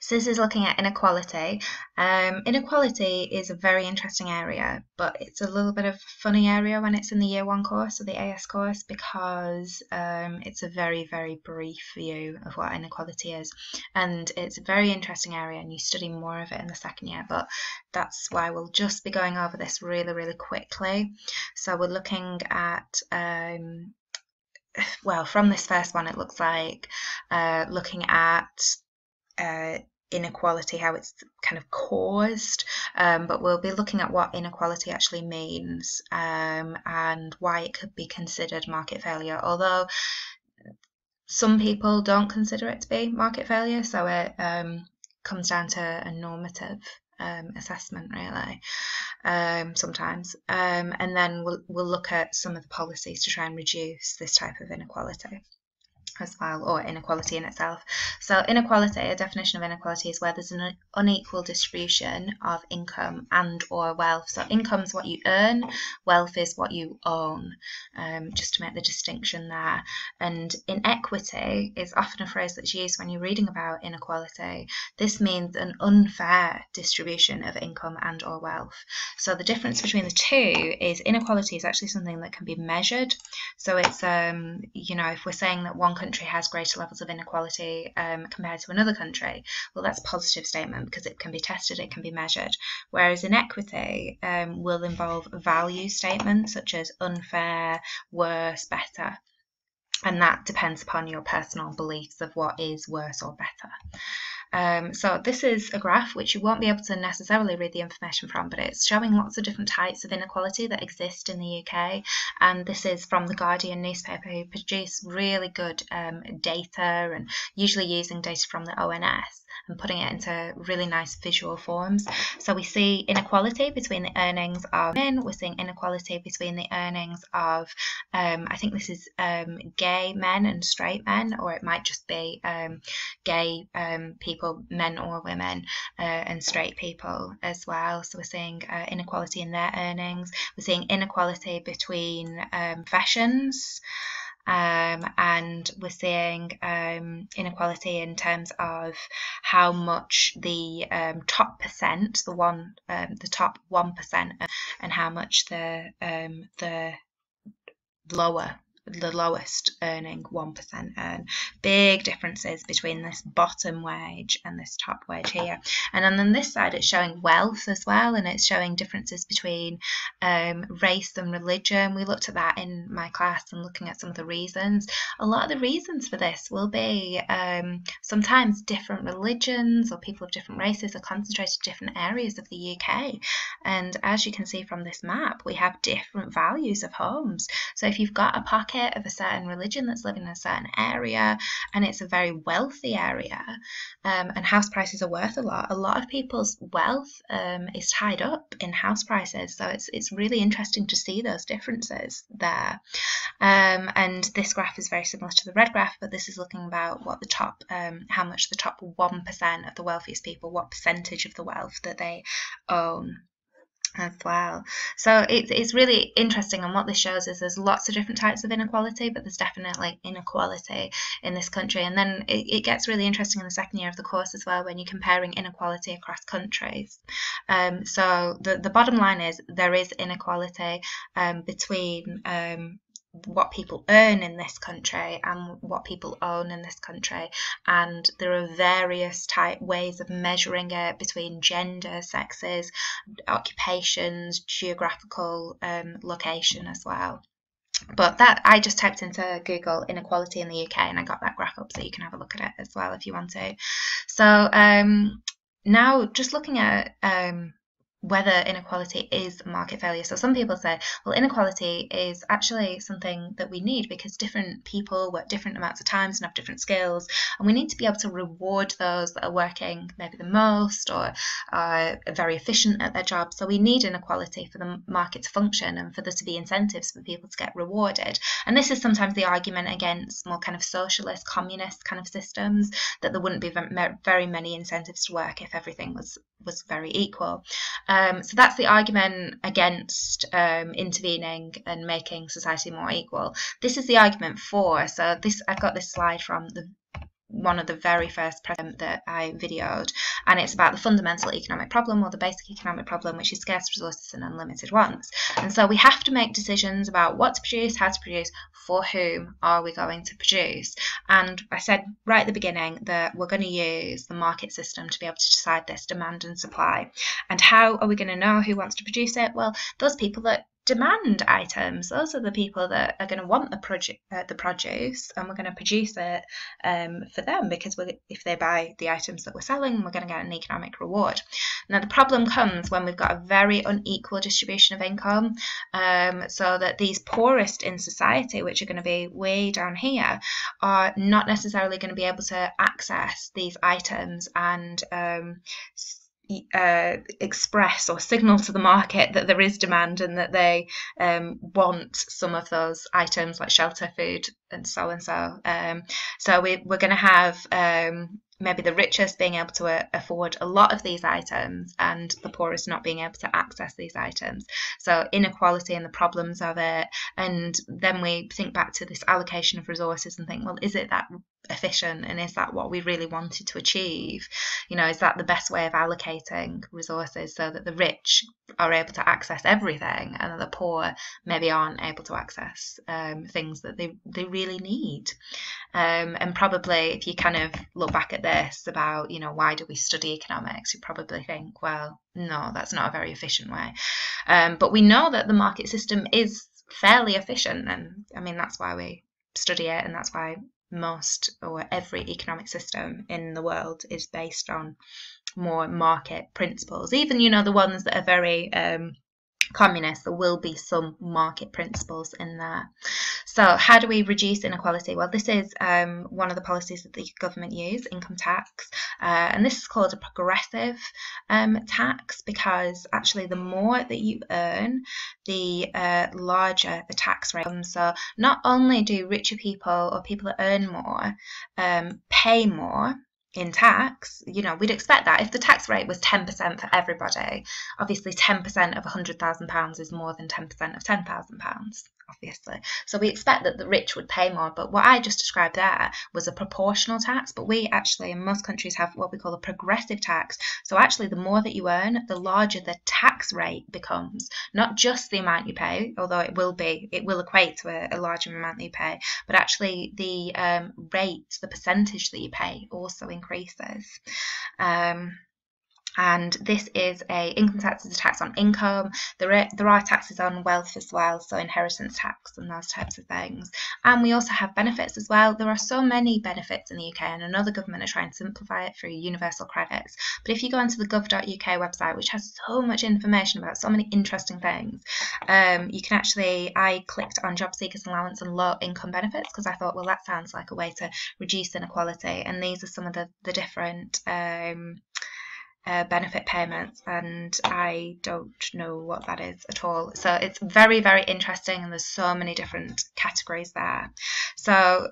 So this is looking at inequality. Inequality is a very interesting area, but it's a little bit of a funny area when it's in the Year 1 course or the AS course because it's a very, very brief view of what inequality is. And it's a very interesting area and you study more of it in the second year, but that's why we'll just be going over this really, really quickly. So we're looking at well, from this first one, it looks like looking at inequality, how it's kind of caused, but we'll be looking at what inequality actually means and why it could be considered market failure, although some people don't consider it to be market failure, so it comes down to a normative assessment really sometimes, and then we'll look at some of the policies to try and reduce this type of inequality as well, or inequality in itself. So inequality, a definition of inequality is where there's an unequal distribution of income and or wealth. So income is what you earn, wealth is what you own, just to make the distinction there. And inequity is often a phrase that's used when you're reading about inequality. This means an unfair distribution of income and or wealth. So the difference between the two is inequality is actually something that can be measured. So it's, you know, if we're saying that one country has greater levels of inequality compared to another country, well, that's a positive statement because it can be tested, it can be measured. Whereas inequity will involve value statements such as unfair, worse, better. And that depends upon your personal beliefs of what is worse or better. So this is a graph which you won't be able to necessarily read the information from, but it's showing lots of different types of inequality that exist in the UK. And this is from the Guardian newspaper, who produce really good data, and usually using data from the ONS and putting it into really nice visual forms. So we see inequality between the earnings of men, we're seeing inequality between the earnings of, I think this is gay men and straight men, or it might just be gay people, men or women, and straight people as well. So we're seeing inequality in their earnings. We're seeing inequality between professions. And we're seeing inequality in terms of how much the top percent, the top 1%, and how much the lowest earning 1% earn. Big differences between this bottom wage and this top wage here. And then on this side it's showing wealth as well, and it's showing differences between race and religion. We looked at that in my class and looking at some of the reasons. A lot of the reasons for this will be sometimes different religions or people of different races are concentrated in different areas of the UK. And as you can see from this map, we have different values of homes. So if you've got a pocket of a certain religion that's living in a certain area and it's a very wealthy area, and house prices are worth a lot of people's wealth is tied up in house prices. So it's really interesting to see those differences there. And this graph is very similar to the red graph, but this is looking about what the top, how much the top 1% of the wealthiest people, what percentage of the wealth that they own as well. So it's really interesting, and what this shows is there's lots of different types of inequality, but there's definitely inequality in this country. And then it gets really interesting in the second year of the course as well when you're comparing inequality across countries. So the bottom line is there is inequality between what people earn in this country and what people own in this country, and there are various ways of measuring it between gender, sexes, occupations, geographical location as well. But that, I just typed into Google inequality in the UK and I got that graph up, so you can have a look at it as well if you want to. So now just looking at whether inequality is market failure. So some people say, well, inequality is actually something that we need because different people work different amounts of times and have different skills, and we need to be able to reward those that are working maybe the most or are very efficient at their job. So we need inequality for the market to function and for there to be incentives for people to get rewarded. And this is sometimes the argument against more kind of socialist, communist kind of systems, that there wouldn't be very many incentives to work if everything was very equal. So that's the argument against intervening and making society more equal. This is the argument for. So I've got this slide from the one of the very first that I videoed, and it's about the fundamental economic problem, or the basic economic problem, which is scarce resources and unlimited wants. And so we have to make decisions about what to produce, how to produce, for whom are we going to produce. And I said right at the beginning that we're going to use the market system to be able to decide this demand and supply. And how are we going to know who wants to produce it? Well, those people that demand items, those are the people that are going to want the produce, and we're going to produce it for them, because if they buy the items that we're selling, we're going to get an economic reward. Now the problem comes when we've got a very unequal distribution of income, so that these poorest in society, which are going to be way down here, are not necessarily going to be able to access these items and express or signal to the market that there is demand and that they want some of those items like shelter, food, and so and so. So we're going to have maybe the richest being able to afford a lot of these items and the poorest not being able to access these items. So inequality and the problems of it. And then we think back to this allocation of resources and think, well, is it that efficient, and is that what we really wanted to achieve? You know, is that the best way of allocating resources so that the rich are able to access everything and that the poor maybe aren't able to access things that they really need? And probably if you kind of look back at this about, you know, why do we study economics, you probably think, well, no, that's not a very efficient way. But we know that the market system is fairly efficient, and I mean that's why we study it, and that's why most or every economic system in the world is based on more market principles. Even, you know, the ones that are very communist, there will be some market principles in there. So how do we reduce inequality? Well, this is one of the policies that the government use, income tax, and this is called a progressive tax, because actually the more that you earn, the larger the tax rate. So not only do richer people or people that earn more pay more in tax, you know, we'd expect that if the tax rate was 10% for everybody, obviously 10% of £100,000 is more than 10% of £10,000, obviously. So we expect that the rich would pay more, but what I just described there was a proportional tax, but we actually in most countries have what we call a progressive tax. So actually the more that you earn, the larger the tax rate becomes, not just the amount you pay, although it will equate to a larger amount that you pay, but actually the rate, the percentage that you pay also increases. And this is income tax is a tax on income. There are taxes on wealth as well, so inheritance tax and those types of things. And we also have benefits as well. There are so many benefits in the UK, and I know the government are trying to simplify it through universal credits. But if you go onto the gov.uk website, which has so much information about so many interesting things, you can actually, I clicked on job seekers allowance and low income benefits because I thought, well, that sounds like a way to reduce inequality. And these are some of the different benefit payments, and I don't know what that is at all. So it's very, very interesting, and there's so many different categories there. So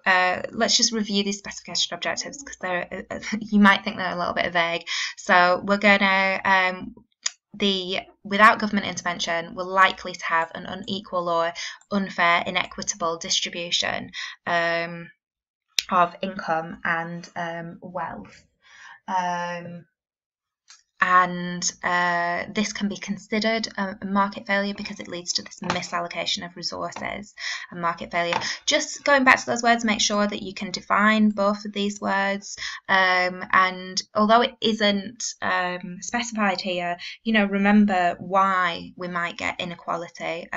let's just review these specification objectives, because you might think they're a little bit vague. So we're going to without government intervention, we're likely to have an unequal or unfair, inequitable distribution of income and wealth. And this can be considered a market failure because it leads to this misallocation of resources and market failure. Just going back to those words, make sure that you can define both of these words. And although it isn't specified here, you know, remember why we might get inequality.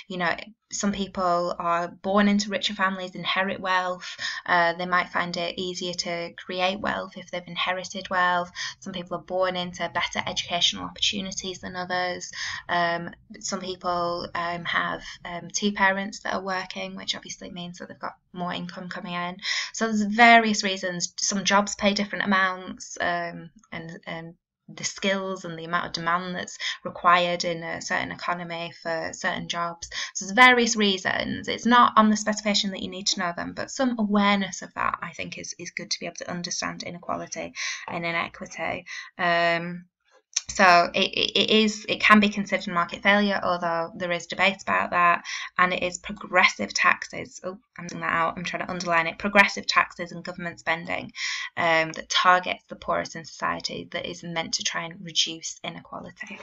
You know, some people are born into richer families, inherit wealth. They might find it easier to create wealth if they've inherited wealth. Some people are born into better educational opportunities than others. Some people have two parents that are working, which obviously means that they've got more income coming in. So there's various reasons. Some jobs pay different amounts, and the skills and the amount of demand that's required in a certain economy for certain jobs. So there's various reasons. It's not on the specification that you need to know them, but some awareness of that I think is good to be able to understand inequality and inequity. So it can be considered market failure, although there is debate about that. And it is progressive taxes. Oh, I'm doing that out. I'm trying to underline it. Progressive taxes and government spending that targets the poorest in society, that is meant to try and reduce inequality.